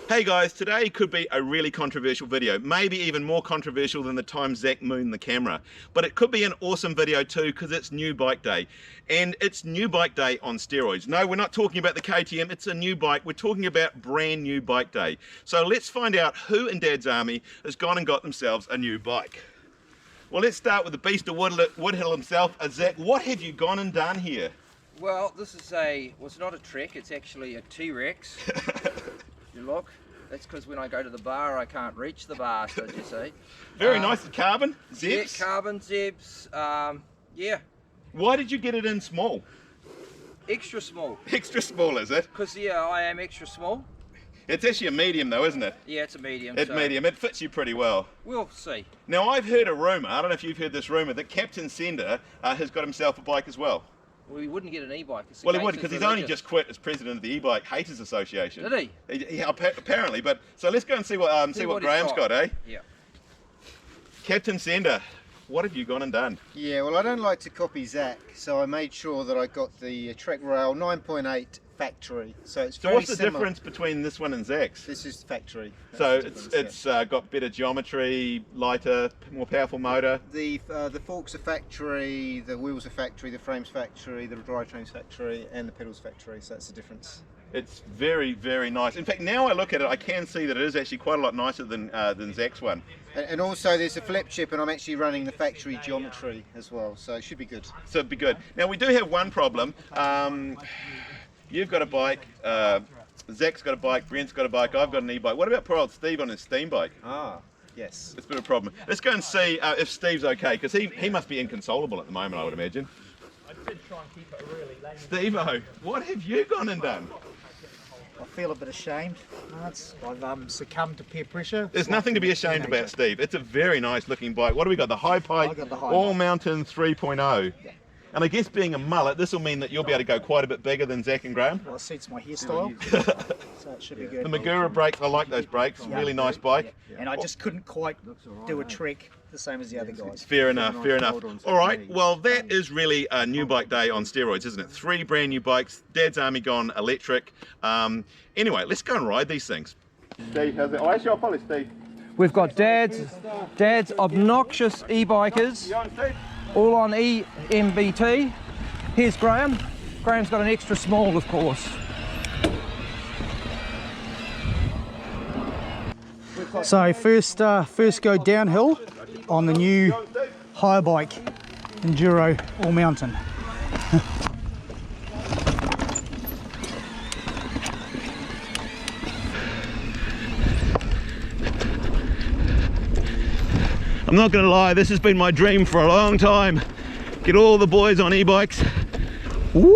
Hey guys, today could be a really controversial video, maybe even more controversial than the time Zach mooned the camera. But it could be an awesome video too, because it's new bike day. And it's new bike day on steroids. No, we're not talking about the KTM, it's a new bike. We're talking about brand new bike day. So let's find out who in Dad's Army has gone and got themselves a new bike. Well, let's start with the beast of Woodhill himself. Zach, what have you gone and done here? Well, this is well, it's not a Trek, it's actually a T-Rex. You look, that's because when I go to the bar, I can't reach the bar, so you see. Very nice carbon, Zebs. Yeah, carbon, Zebs, yeah. Why did you get it in small? Extra small. Extra small, is it? Because, yeah, I am extra small. It's actually a medium though, isn't it? Yeah, it's a medium. It's medium, it fits you pretty well. We'll see. Now I've heard a rumour, I don't know if you've heard this rumour, that Captain Sender has got himself a bike as well. Well, he wouldn't get an e-bike. Well, he wouldn't, because he's only just quit as president of the E-Bike Haters Association. Did he? He apparently, but so let's go and see what Graham's got, eh? Yeah. Captain Sender, what have you gone and done? Yeah, well, I don't like to copy Zach, so I made sure that I got the Trek Rail 9.8 factory. So what's the difference between this one and Zach's? This is factory. So it's got better geometry, lighter, more powerful motor. The forks are factory, the wheels are factory, the frame's factory, the drivetrain's factory, and the pedals factory. So that's the difference. It's very, very nice. In fact, now I look at it, I can see that it is actually quite a lot nicer than Zach's one. And also there's a flip chip, and I'm actually running the factory geometry as well, so it should be good. So it'd be good. Now we do have one problem. You've got a bike, Zach's got a bike, Brent's got a bike, I've got an e-bike. What about poor old Steve on his steam bike? Ah, yes. It's been a problem. Let's go and see if Steve's okay, because he must be inconsolable at the moment, I would imagine. I did try and keep it really lame. Steve-o, what have you gone and done? I feel a bit ashamed. I've succumbed to peer pressure. There's nothing to be ashamed about, Steve. It's a very nice looking bike. What do we got? The Haibike All Mountain 3.0. Yeah. And I guess being a mullet, this will mean that you'll be able to go quite a bit bigger than Zach and Graham. Well, it suits my hairstyle, so it should be good. The Magura brakes, I like those brakes. Really nice bike. And I just couldn't quite do a Trek the same as the other guys. Fair enough, fair enough. All right, well that is really a new bike day on steroids, isn't it? 3 brand new bikes, Dad's Army gone electric. Anyway, let's go and ride these things. Steve, how's it? Oh, actually I'll follow Steve. We've got Dad's obnoxious e-bikers. You on, Steve? All on EMBT. Here's Graham. Graham's got an extra small, of course. So first go downhill on the new Haibike Enduro All Mountain. I'm not gonna lie, this has been my dream for a long time. Get all the boys on e-bikes. Woo!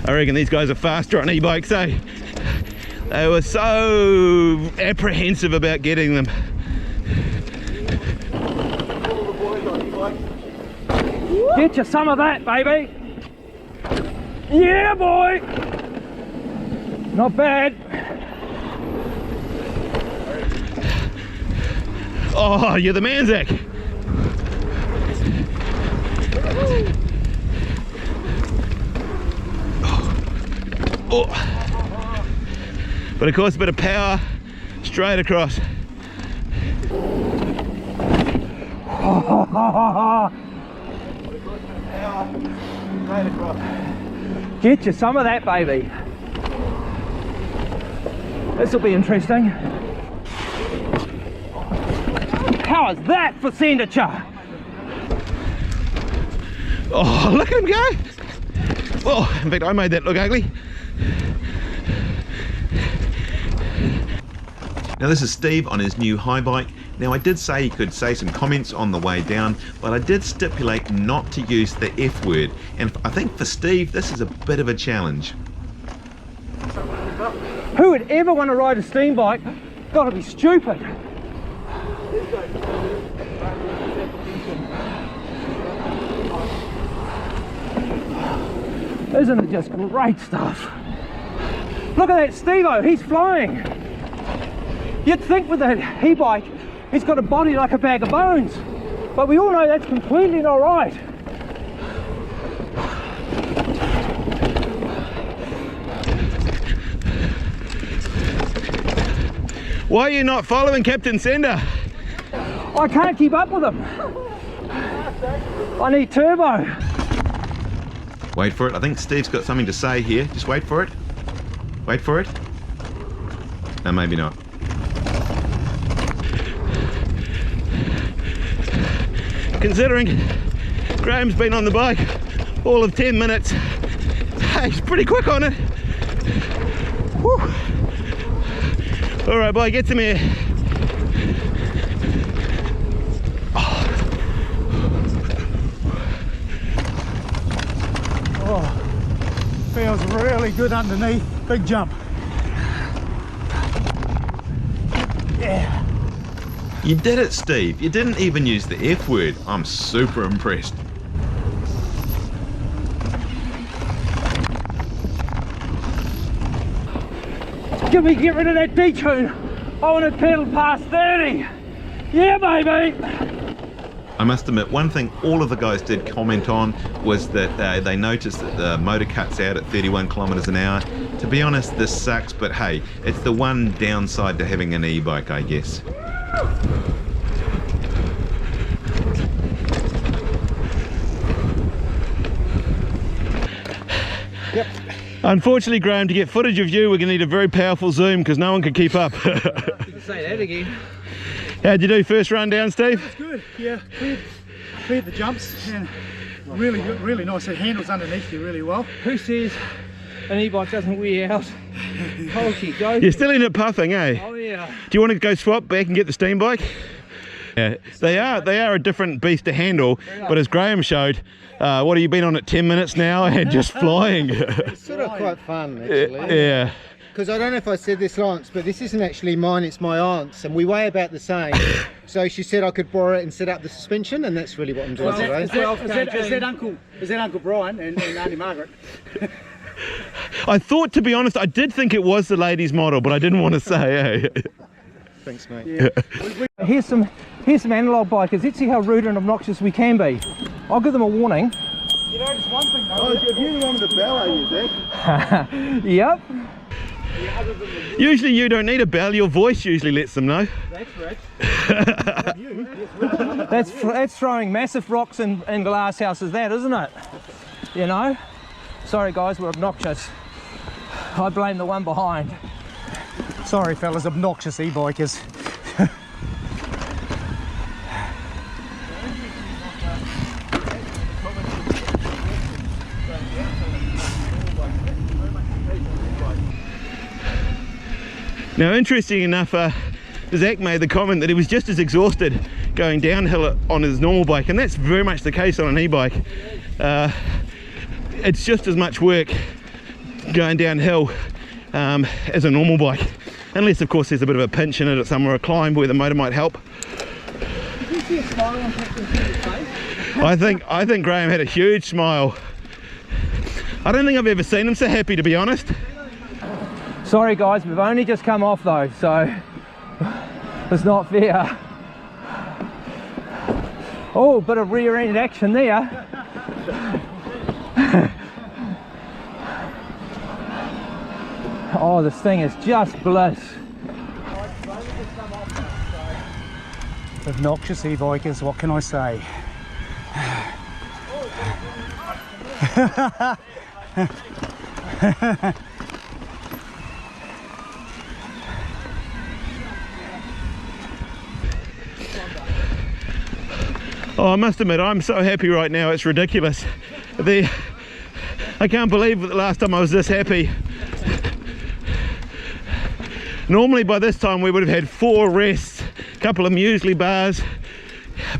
I reckon these guys are faster on e-bikes, eh? They were so apprehensive about getting them. Get you some of that, baby. Yeah, boy. Not bad. Oh, you're the man, Zach. Oh. But of course, a bit of power straight across. Get you some of that, baby. This will be interesting. How is that for signature? Oh, look at him go. Oh, in fact, I made that look ugly. Now this is Steve on his new Haibike. Now I did say he could say some comments on the way down, but I did stipulate not to use the F word. And I think for Steve, this is a bit of a challenge. Who would ever want to ride a steam bike? Gotta be stupid. Isn't it just great stuff? Look at that Steve-o, he's flying. You'd think with that e-bike, he's got a body like a bag of bones. But we all know that's completely not right. Why are you not following Captain Sender? I can't keep up with him. I need turbo. Wait for it. I think Steve's got something to say here. Just wait for it. Wait for it. No, maybe not. Considering Graham's been on the bike all of 10 minutes, hey, he's pretty quick on it. Whew. All right, boy, get to me. Oh, feels really good underneath. Big jump. Yeah. You did it, Steve. You didn't even use the F word. I'm super impressed. Can we get rid of that detune? I want to pedal past 30. Yeah, baby. I must admit, one thing all of the guys did comment on was that they noticed that the motor cuts out at 31 kilometers an hour. To be honest, this sucks, but hey, it's the one downside to having an e-bike, I guess. Yep. Unfortunately, Graham, to get footage of you, we're going to need a very powerful zoom because no one can keep up. Say that again. How'd you do first run down, Steve? That's good. Yeah, cleared the jumps and really good, really nice. It handles underneath you really well. Who says an e-bike doesn't wear out? Holy go. You're still in it puffing, eh? Oh yeah. Do you want to go swap back and get the steam bike? Yeah, they are a different beast to handle, but as Graham showed, what have you been on it 10 minutes now and just flying? It's sort of quite fun actually. Yeah. Because I don't know if I said this, Lance, but this isn't actually mine, it's my aunt's, and we weigh about the same. So she said I could borrow it and set up the suspension, and that's really what I'm doing today. Is that Uncle Brian and Auntie Margaret? I thought, to be honest, I did think it was the ladies' model, but I didn't want to say, eh? Thanks, mate. Yeah. Here's some analog bikers. Let's see how rude and obnoxious we can be. I'll give them a warning. You know, there's one thing though. Oh, if you're the one with the bell, are you, Zach? Yep. Usually you don't need a bell, your voice usually lets them know. That's that's throwing massive rocks in glass houses, that, isn't it? You know? Sorry guys, we're obnoxious. I blame the one behind. Sorry fellas, obnoxious e-bikers. Now, interesting enough, Zach made the comment that he was just as exhausted going downhill on his normal bike, and that's very much the case on an e-bike. It's just as much work going downhill as a normal bike, unless of course there's a bit of a pinch in it at somewhere, a climb where the motor might help. Did you see a smile on Captain Sender's face? I think Graham had a huge smile. I don't think I've ever seen him so happy, to be honest. Sorry guys, we've only just come off though, so it's not fair. Oh, bit of rear end action there. Oh, this thing is just bliss. Obnoxious e-bikers, what can I say? Oh, I must admit, I'm so happy right now, it's ridiculous. I can't believe the last time I was this happy. Normally by this time we would have had 4 rests, a couple of muesli bars,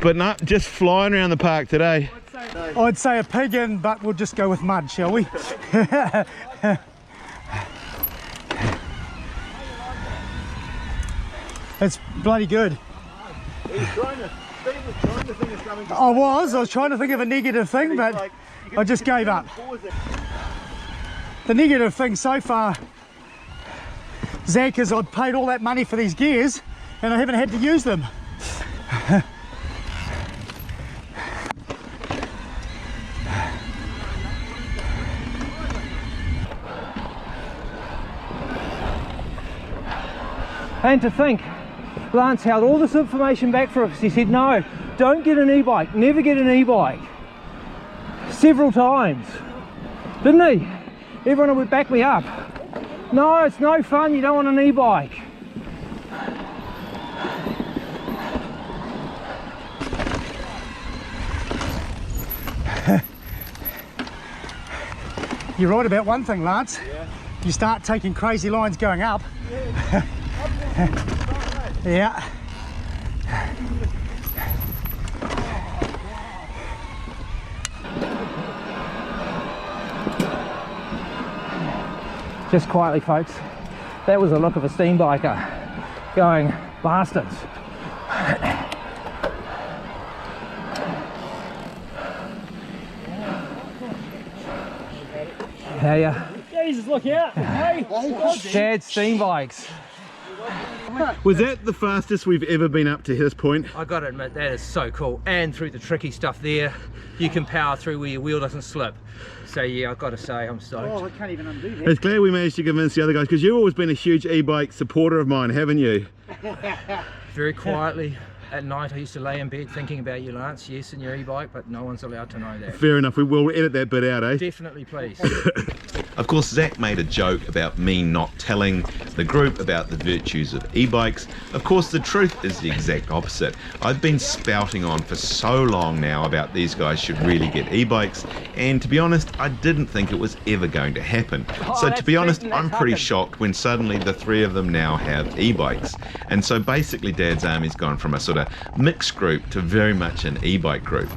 but not just flying around the park today. I'd say a pig in, but we'll just go with mud, shall we? It's bloody good. I was trying to think of a negative thing, but I just gave up. The negative thing so far, Zach, is I've paid all that money for these gears and I haven't had to use them. And to think, Lance held all this information back for us. He said, no, don't get an e-bike, never get an e-bike. Several times, didn't he? Everyone would back me up. No, it's no fun, you don't want an e-bike. You're right about one thing, Lance. Yeah. You start taking crazy lines going up. Yeah. Just quietly, folks, that was the look of a steam biker going, bastards. How ya? Jesus, look out! Hey, Dad steam bikes. Was that the fastest we've ever been up to this point? I gotta admit, that is so cool. And through the tricky stuff there, you can power through where your wheel doesn't slip. So yeah, I've got to say, I'm stoked. Oh, I can't even undo that. It's glad we managed to convince the other guys, because you've always been a huge e-bike supporter of mine, haven't you? Very quietly at night I used to lay in bed thinking about you, Lance, yes, and your e-bike, but no one's allowed to know that. Fair enough, we will edit that bit out, eh? Definitely, please. Of course, Zach made a joke about me not telling the group about the virtues of e-bikes. Of course, the truth is the exact opposite. I've been spouting on for so long now about these guys should really get e-bikes, and to be honest, I didn't think it was ever going to happen. So to be honest, I'm pretty shocked when suddenly the three of them now have e-bikes. And so basically Dad's Army's gone from a sort of mixed group to very much an e-bike group.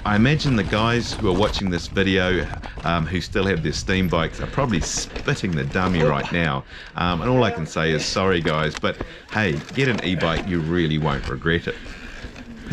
I imagine the guys who are watching this video who still have their steam bikes are probably spitting the dummy right now. And all I can say is sorry guys, but hey, get an e-bike, you really won't regret it.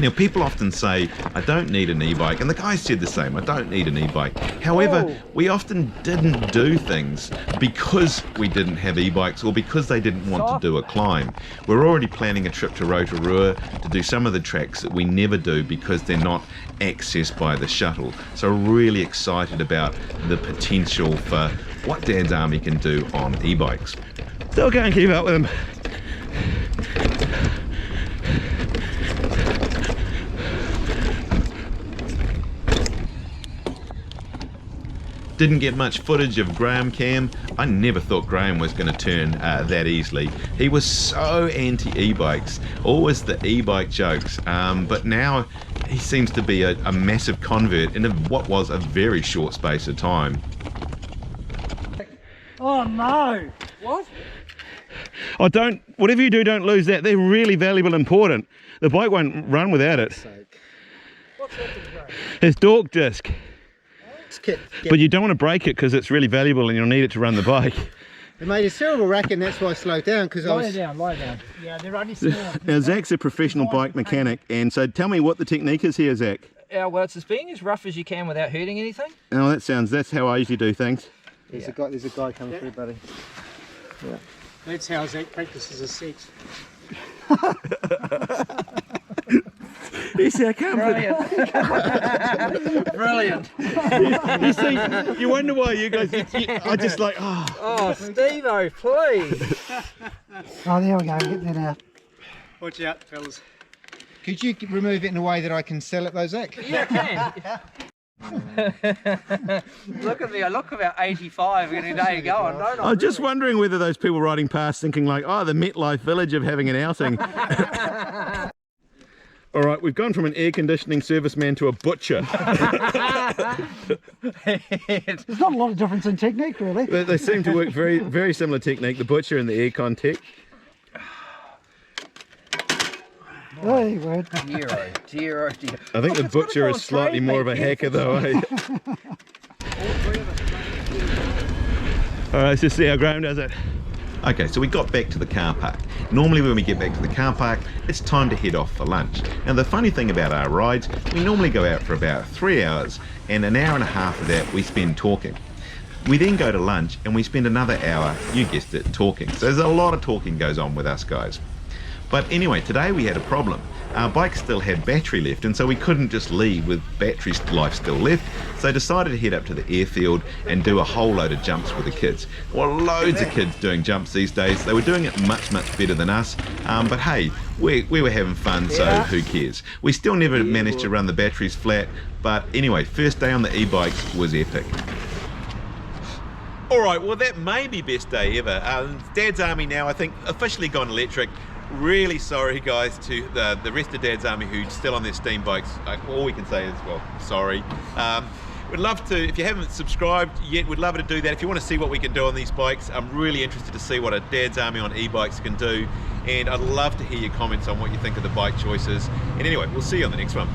Now people often say, I don't need an e-bike, and the guys said the same, I don't need an e-bike. However, we often didn't do things because we didn't have e-bikes or because they didn't want to do a climb. We're already planning a trip to Rotorua to do some of the tracks that we never do because they're not accessed by the shuttle. So really excited about the potential for what Dad's Army can do on e-bikes. Still can't keep up with them. Didn't get much footage of Graham Cam. I never thought Graham was going to turn that easily. He was so anti e-bikes, always the e-bike jokes, but now he seems to be a massive convert in what was a very short space of time. Oh no! What? Oh, whatever you do, don't lose that. They're really valuable and important. The bike won't run without it. What's that thing, bro? It's dork disc. Kit. But you don't want to break it because it's really valuable and you'll need it to run the bike. It made a terrible racket, and that's why I slowed down, because I was... Lie down. Yeah, they're only small. Now Zach's a professional bike mechanic, and so tell me what the technique is here, Zach. Well, it's being as rough as you can without hurting anything. Oh, that's how I usually do things. There's a guy coming through, buddy. Yeah. That's how Zach practices his sex. You see, I can't. Brilliant. You see, you wonder why you guys. I just like. Oh. Oh, Steve-o, please. Oh, there we go. Get that out. Watch out, fellas. Could you remove it in a way that I can sell it though, Zach? Yeah, I can. Look at me, I look about 85 and a day going, don't I? I'm just wondering whether those people riding past thinking like, oh, the MetLife village of having an outing. All right, we've gone from an air conditioning serviceman to a butcher. There's not a lot of difference in technique, really. They seem to work very, very similar technique, the butcher and the aircon tech. Oh, you word. Dear. I think the butcher is slightly more of a hacker though, eh? All right, let's just see how Graham does it. Okay, so we got back to the car park. Normally when we get back to the car park, it's time to head off for lunch. Now the funny thing about our rides, we normally go out for about 3 hours, and an hour and a half of that we spend talking. We then go to lunch and we spend another hour, you guessed it, talking. So there's a lot of talking goes on with us guys. But anyway, today we had a problem. Our bike still had battery left, and so we couldn't just leave with battery life still left, so I decided to head up to the airfield and do a whole load of jumps with the kids. Well, loads of kids doing jumps these days. They were doing it much better than us, but hey, we were having fun, so who cares. We still never managed to run the batteries flat, but anyway, first day on the e-bikes was epic. Alright, well that may be best day ever. Dad's Army now, I think, officially gone electric. Really sorry guys to the rest of Dad's Army who's still on their steam bikes. All we can say is, well, sorry. We'd love to, if you haven't subscribed yet, we'd love to do that. If you want to see what we can do on these bikes, I'm really interested to see what a Dad's Army on e-bikes can do, and I'd love to hear your comments on what you think of the bike choices. And anyway, we'll see you on the next one.